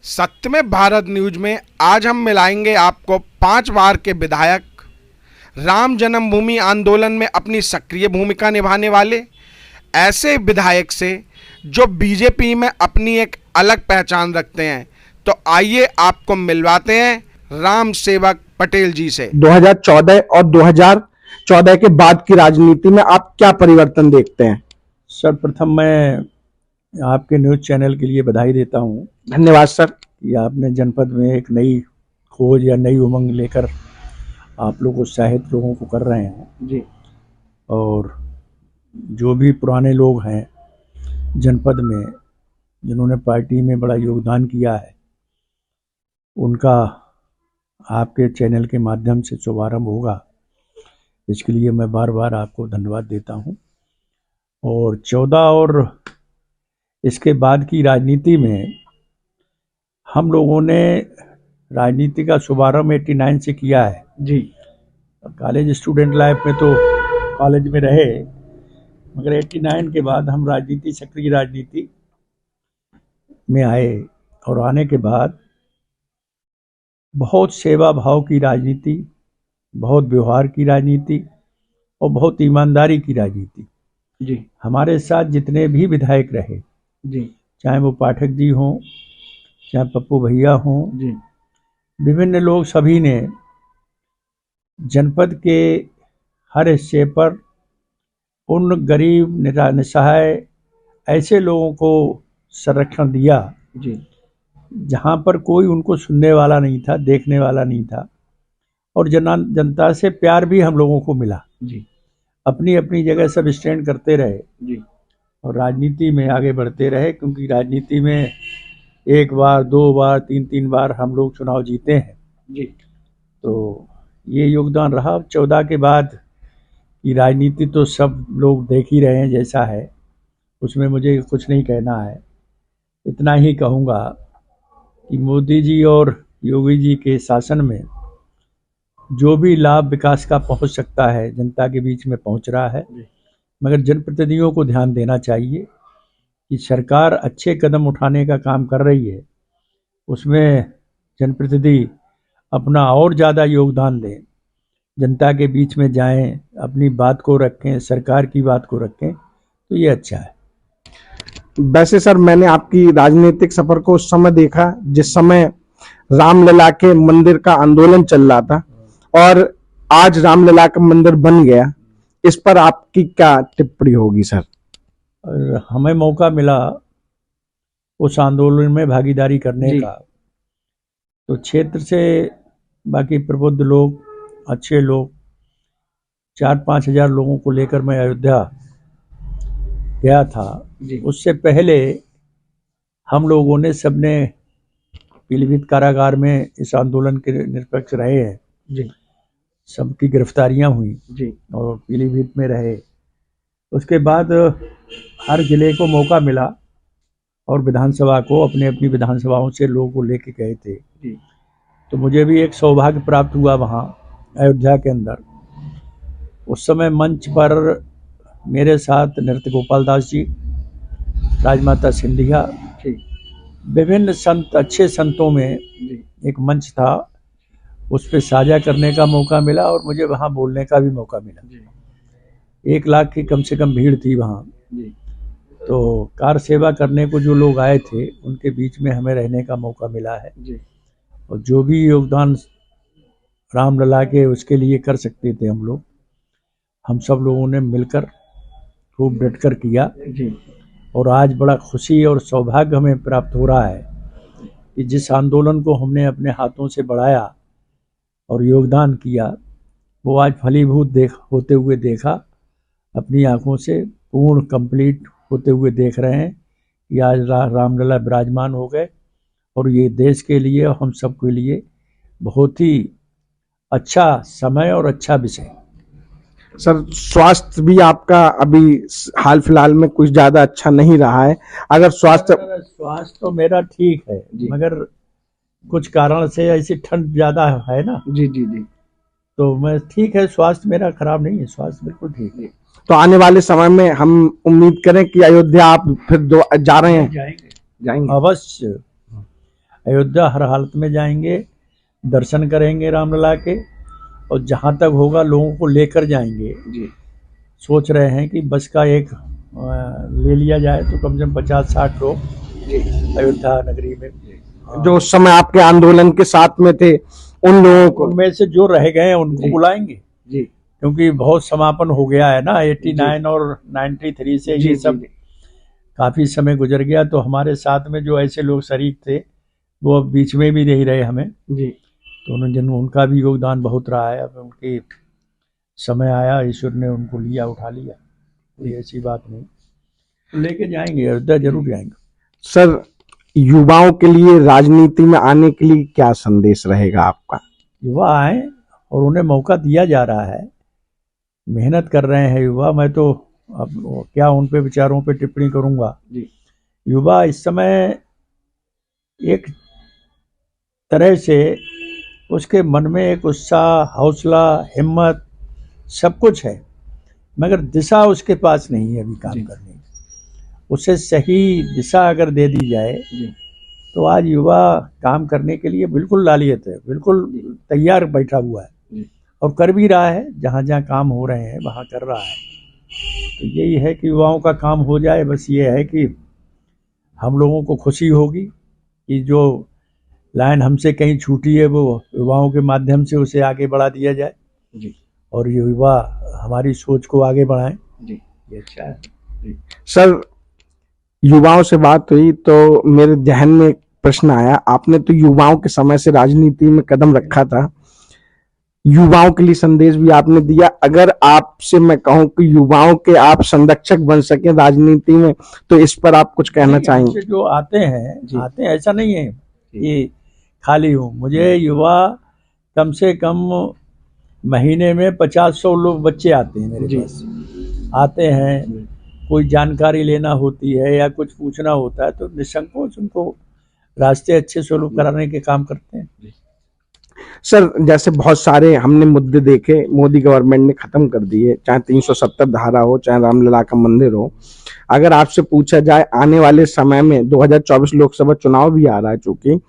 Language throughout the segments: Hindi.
सत्य में भारत न्यूज में आज हम मिलाएंगे आपको 5 बार के विधायक, राम जन्मभूमि आंदोलन में अपनी सक्रिय भूमिका निभाने वाले ऐसे विधायक से जो बीजेपी में अपनी एक अलग पहचान रखते हैं। तो आइए आपको मिलवाते हैं राम सेवक पटेल जी से। 2014 और 2014 के बाद की राजनीति में आप क्या परिवर्तन देखते हैं? सर्वप्रथम मैं आपके न्यूज़ चैनल के लिए बधाई देता हूं धन्यवाद सर। कि आपने जनपद में एक नई खोज या नई उमंग लेकर आप लोग उत्साहित लोगों को कर रहे हैं जी। और जो भी पुराने लोग हैं जनपद में जिन्होंने पार्टी में बड़ा योगदान किया है, उनका आपके चैनल के माध्यम से शुभारंभ होगा। इसके लिए मैं बार बार आपको धन्यवाद देता हूं। और 14 और इसके बाद की राजनीति में हम लोगों ने राजनीति का शुभारंभ 89 से किया है जी। कॉलेज स्टूडेंट लाइफ में तो कॉलेज में रहे, मगर 89 के बाद हम राजनीति, सक्रिय राजनीति में आए और आने के बाद बहुत सेवा भाव की राजनीति, बहुत व्यवहार की राजनीति और बहुत ईमानदारी की राजनीति जी। हमारे साथ जितने भी विधायक रहे जी। चाहे वो पाठक जी हों, चाहे पप्पू भैया हों, जी। विभिन्न लोग, सभी ने जनपद के हर हिस्से पर उन गरीब निसहाय ऐसे लोगों को संरक्षण दिया जी। जहां पर कोई उनको सुनने वाला नहीं था, देखने वाला नहीं था। और जनता से प्यार भी हम लोगों को मिला जी। अपनी अपनी जगह सब स्टैंड करते रहे जी। और राजनीति में आगे बढ़ते रहे, क्योंकि राजनीति में 1 बार 2 बार 3 बार हम लोग चुनाव जीते हैं जी। तो ये योगदान रहा। 14 के बाद की राजनीति तो सब लोग देख ही रहे हैं जैसा है, उसमें मुझे कुछ नहीं कहना है। इतना ही कहूँगा कि मोदी जी और योगी जी के शासन में जो भी लाभ विकास का पहुंच सकता है जनता के बीच में पहुंच रहा है, मगर जनप्रतिनिधियों को ध्यान देना चाहिए कि सरकार अच्छे कदम उठाने का काम कर रही है, उसमें जनप्रतिनिधि अपना और ज़्यादा योगदान दें, जनता के बीच में जाएं, अपनी बात को रखें, सरकार की बात को रखें, तो ये अच्छा है। वैसे सर, मैंने आपकी राजनीतिक सफर को उस समय देखा जिस समय रामलला के मंदिर का आंदोलन चल रहा था और आज रामलला का मंदिर बन गया। इस पर आपकी क्या टिप्पणी होगी सर? और हमें मौका मिला उस आंदोलन में भागीदारी करने का, तो क्षेत्र से बाकी प्रबुद्ध लोग, अच्छे लोग, 4-5 हजार लोगों को लेकर मैं अयोध्या गया था। उससे पहले हम लोगों ने सबने पीलीभीत कारागार में इस आंदोलन के निरपेक्ष रहे हैं जी। सबकी गिरफ्तारियां हुई जी। और पीलीभीत में रहे। उसके बाद हर जिले को मौका मिला और विधानसभा को अपने अपनी विधानसभाओं से लोगों को लेके गए थे जी। तो मुझे भी एक सौभाग्य प्राप्त हुआ वहाँ अयोध्या के अंदर। उस समय मंच पर मेरे साथ नृत्य गोपाल दास जी, राजमाता सिंधिया, विभिन्न संत, अच्छे संतों में एक मंच था, उस पर साझा करने का मौका मिला और मुझे वहाँ बोलने का भी मौका मिला। 1 लाख की कम से कम भीड़ थी वहाँ। तो कार सेवा करने को जो लोग आए थे उनके बीच में हमें रहने का मौका मिला है और जो भी योगदान रामलला के उसके लिए कर सकते थे हम सब लोगों ने मिलकर खूब डटकर किया और आज बड़ा खुशी और सौभाग्य हमें प्राप्त हो रहा है कि जिस आंदोलन को हमने अपने हाथों से बढ़ाया और योगदान किया, वो आज फलीभूत होते हुए देखा, अपनी आंखों से पूर्ण कंप्लीट होते हुए देख रहे हैं कि आज रामलला विराजमान हो गए और ये देश के लिए, हम सब के लिए बहुत ही अच्छा समय और अच्छा विषय। सर, स्वास्थ्य भी आपका अभी हाल फिलहाल में कुछ ज्यादा अच्छा नहीं रहा है। अगर स्वास्थ्य तो मेरा ठीक है, मगर कुछ कारण से ऐसी ठंड ज्यादा है ना। जी जी जी। तो मैं ठीक है, स्वास्थ्य मेरा खराब नहीं है, स्वास्थ्य बिल्कुल ठीक है। तो आने वाले समय में हम उम्मीद करें कि अयोध्या आप फिर जा रहे हैं? जाएंगे अवश्य। अयोध्या हर हालत में जाएंगे, दर्शन करेंगे रामलला के, और जहाँ तक होगा लोगों को लेकर जाएंगे। जी सोच रहे हैं कि बस का एक ले लिया जाए तो कम से कम 50-60 लोग अयोध्या नगरी में, जो उस समय आपके आंदोलन के साथ में थे उन लोगों को, उनमें से जो रह गए हैं उनको बुलाएंगे, जी क्योंकि बहुत समापन हो गया है ना 89 और 93 से, ये सब काफी समय गुजर गया। तो हमारे साथ में जो ऐसे लोग शरीक थे वो अब बीच में भी नहीं रहे हमें, जी तो उनका भी योगदान बहुत रहा है। अब उनकी समय आया, ईश्वर ने उनको लिया, उठा लिया, कोई ऐसी बात नहीं, लेके जाएंगे, अयोध्या जरूर जाएंगे। सर, युवाओं के लिए राजनीति में आने के लिए क्या संदेश रहेगा आपका? युवा आए और उन्हें मौका दिया जा रहा है, मेहनत कर रहे हैं युवा। मैं तो अब क्या उन पे विचारों पे टिप्पणी करूंगा। युवा इस समय एक तरह से उसके मन में एक उत्साह, हौसला, हिम्मत सब कुछ है, मगर दिशा उसके पास नहीं है अभी काम करने की। उसे सही दिशा अगर दे दी जाए तो आज युवा काम करने के लिए बिल्कुल लालियत है, बिल्कुल तैयार बैठा हुआ है और कर भी रहा है। जहाँ जहाँ काम हो रहे हैं वहाँ कर रहा है। तो यही है कि युवाओं का काम हो जाए। बस ये है कि हम लोगों को खुशी होगी कि जो लाइन हमसे कहीं छूटी है वो युवाओं के माध्यम से उसे आगे बढ़ा दिया जाए और ये युवा हमारी सोच को आगे बढ़ाएं। ये अच्छा है। सर, युवाओं से बात हुई तो मेरे ध्यान में एक प्रश्न आया। आपने तो युवाओं के समय से राजनीति में कदम रखा था, युवाओं के लिए संदेश भी आपने दिया। अगर आपसे मैं कहूं कि युवाओं के आप संरक्षक बन सकें राजनीति में, तो इस पर आप कुछ कहना चाहेंगे? जो आते हैं ऐसा नहीं है कि खाली हूँ। मुझे युवा कम से कम महीने में 50-100 लोग बच्चे आते हैं मेरे पास, आते हैं, कोई जानकारी लेना होती है या कुछ पूछना होता है तो निसंकोच उनको रास्ते अच्छे स्वरूप कराने के काम करते हैं। सर, जैसे बहुत सारे हमने मुद्दे देखे, मोदी गवर्नमेंट ने खत्म कर दिए, चाहे 370 धारा हो, चाहे रामलला का मंदिर हो। अगर आपसे पूछा जाए आने वाले समय में 2024 लोकसभा चुनाव भी आ रहा है, चूंकि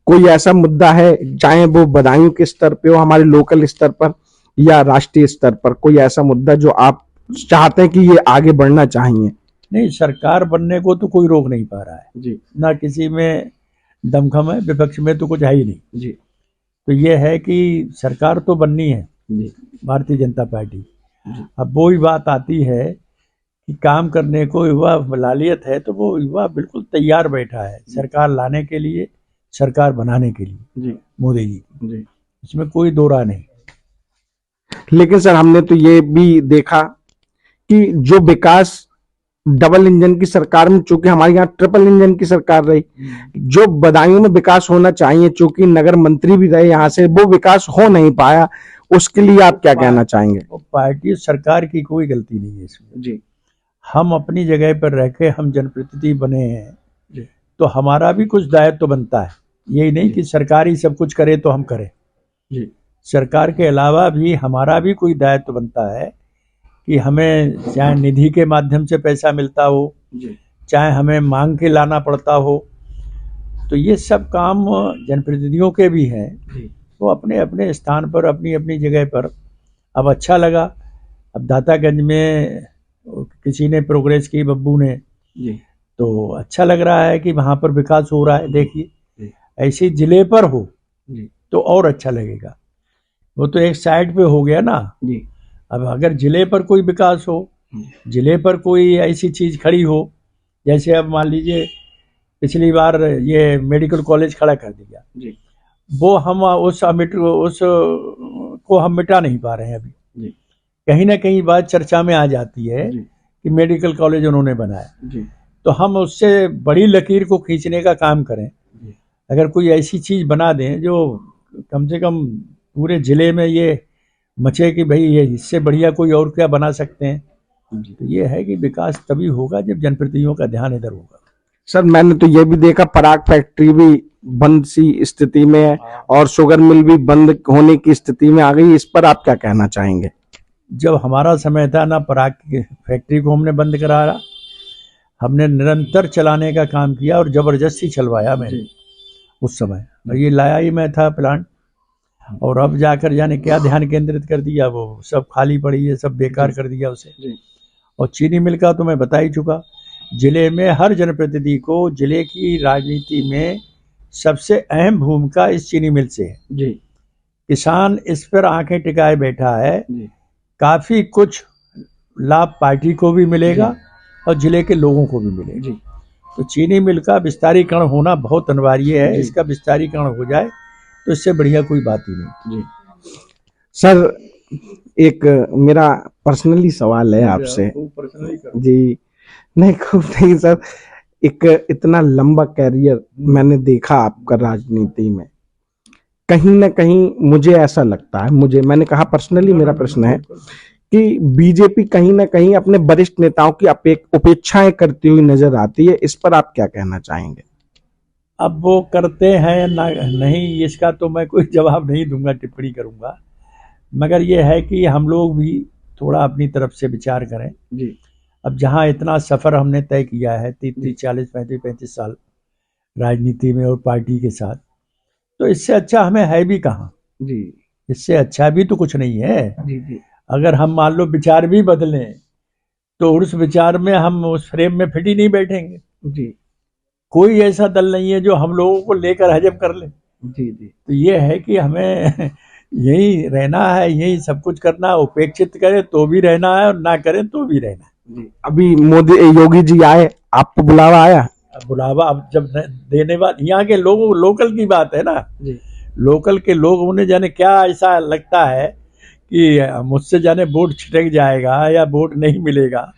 कोई ऐसा मुद्दा है, चाहे वो बदायूं के स्तर पे हो, हमारे लोकल स्तर पर या राष्ट्रीय स्तर पर, कोई ऐसा मुद्दा जो आप चाहते हैं कि ये आगे बढ़ना चाहिए? नहीं, सरकार बनने को तो कोई रोक नहीं पा रहा है ना, किसी में दमखम है, विपक्ष में तो कुछ है ही नहीं तो ये है कि सरकार तो बननी है भारतीय जनता पार्टी। अब वो ही बात आती है कि काम करने को युवा लालियत है तो वो युवा बिल्कुल तैयार बैठा है सरकार लाने के लिए, सरकार बनाने के लिए मोदी जी। इसमें कोई दो राय नहीं। लेकिन सर, हमने तो ये भी देखा कि जो विकास डबल इंजन की सरकार में, चूंकि हमारे यहाँ ट्रिपल इंजन की सरकार रही, जो बदायूं में विकास होना चाहिए, चूंकि नगर मंत्री भी रहे यहाँ से, वो विकास हो नहीं पाया। उसके लिए आप क्या कहना चाहेंगे? पार्टी सरकार की कोई गलती नहीं है इसमें। हम अपनी जगह पर रह के हम जनप्रतिनिधि बने हैं तो हमारा भी कुछ दायित्व तो बनता है। यही नहीं कि सरकार ही सब कुछ करे तो हम करें। सरकार के अलावा भी हमारा भी कोई दायित्व बनता है कि हमें चाहे निधि के माध्यम से पैसा मिलता हो, चाहे हमें मांग के लाना पड़ता हो, तो ये सब काम जनप्रतिनिधियों के भी हैं। वो अपने अपने स्थान पर, अपनी अपनी जगह पर। अब अच्छा लगा, अब दातागंज में किसी ने प्रोग्रेस की, बब्बू ने, तो अच्छा लग रहा है कि वहाँ पर विकास हो रहा है। देखिए, ऐसे जिले पर हो तो और अच्छा लगेगा। वो तो एक साइड पे हो गया ना। अब अगर जिले पर कोई विकास हो, जिले पर कोई ऐसी चीज खड़ी हो, जैसे अब मान लीजिए पिछली बार ये मेडिकल कॉलेज खड़ा कर दिया, वो हम उस को हम मिटा नहीं पा रहे हैं अभी। कहीं ना कहीं बात चर्चा में आ जाती है कि मेडिकल कॉलेज उन्होंने बनाया, तो हम उससे बड़ी लकीर को खींचने का काम करें। अगर कोई ऐसी चीज बना दें जो कम से कम पूरे जिले में ये मचे कि भाई ये इससे बढ़िया कोई और क्या बना सकते हैं, तो ये है कि विकास तभी होगा जब जनप्रतिनिधियों का ध्यान इधर होगा। सर, मैंने तो ये भी देखा पराग फैक्ट्री भी बंद सी स्थिति में है और शुगर मिल भी बंद होने की स्थिति में आ गई। इस पर आप क्या कहना चाहेंगे? जब हमारा समय था ना, पराग की फैक्ट्री को हमने बंद कराया, हमने निरंतर चलाने का काम किया और जबरदस्ती चलवाया मैंने। उस समय। और ये लाया ही मैं था प्लांट, और अब जाकर जाने क्या ध्यान केंद्रित कर दिया, वो सब खाली पड़ी है, सब बेकार कर दिया उसे। और चीनी मिल का तो मैं बता ही चुका। जिले में हर जनप्रतिनिधि को जिले की राजनीति में सबसे अहम भूमिका इस चीनी मिल से है जी। किसान इस पर आंखें टिकाए बैठा है। जी। काफी कुछ लाभ पार्टी को भी मिलेगा और जिले के लोगों को भी मिलेगा। जी। तो चीनी मिल का विस्तारीकरण होना बहुत अनिवार्य है। इसका विस्तारीकरण हो जाए तो इससे बढ़िया कोई बात ही नहीं। जी सर, एक मेरा पर्सनली सवाल है आपसे। जी नहीं, खूब नहीं सर, एक इतना लंबा कैरियर मैंने देखा आपका राजनीति में, कहीं ना कहीं मुझे ऐसा लगता है, मैंने कहा पर्सनली मेरा प्रश्न है कि बीजेपी कहीं ना कहीं अपने वरिष्ठ नेताओं की उपेक्षाएं करती हुई नजर आती है। इस पर आप क्या कहना चाहेंगे? अब वो करते हैं ना नहीं, इसका तो मैं कोई जवाब नहीं दूंगा, टिप्पणी करूंगा। मगर ये है कि हम लोग भी थोड़ा अपनी तरफ से विचार करें जी। अब जहाँ इतना सफ़र हमने तय किया है 30, 40, 35 साल राजनीति में और पार्टी के साथ, तो इससे अच्छा हमें है भी कहाँ। जी। इससे अच्छा भी तो कुछ नहीं है। जी। जी। अगर हम मान लो विचार भी बदलें तो उस विचार में हम उस फ्रेम में फिट ही नहीं बैठेंगे। जी। कोई ऐसा दल नहीं है जो हम लोगों को लेकर हजम कर ले। जी। जी। तो ये है कि हमें यही रहना है, यही सब कुछ करना है। उपेक्षित करें तो भी रहना है और ना करें तो भी रहना है। जी। अभी योगी जी आए, आपको बुलावा आया? बुलावा अब जब देने वाले यहाँ के लोगों, लोकल की बात है ना जी। लोकल के लोग, उन्हें जाने क्या ऐसा लगता है कि मुझसे जाने वोट छिटक जाएगा या वोट नहीं मिलेगा,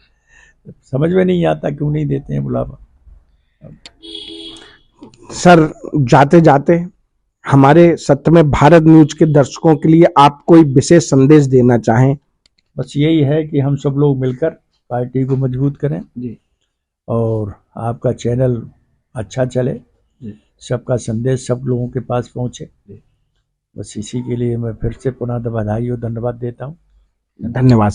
समझ में नहीं आता क्यों नहीं देते हैं बुलावा। सर, जाते जाते हमारे सत्य में भारत न्यूज के दर्शकों के लिए आप कोई विशेष संदेश देना चाहें? बस यही है कि हम सब लोग मिलकर पार्टी को मजबूत करें जी। और आपका चैनल अच्छा चले, सबका संदेश सब लोगों के पास पहुंचे। बस इसी के लिए मैं फिर से पुनः बधाई और धन्यवाद देता हूँ। धन्यवाद।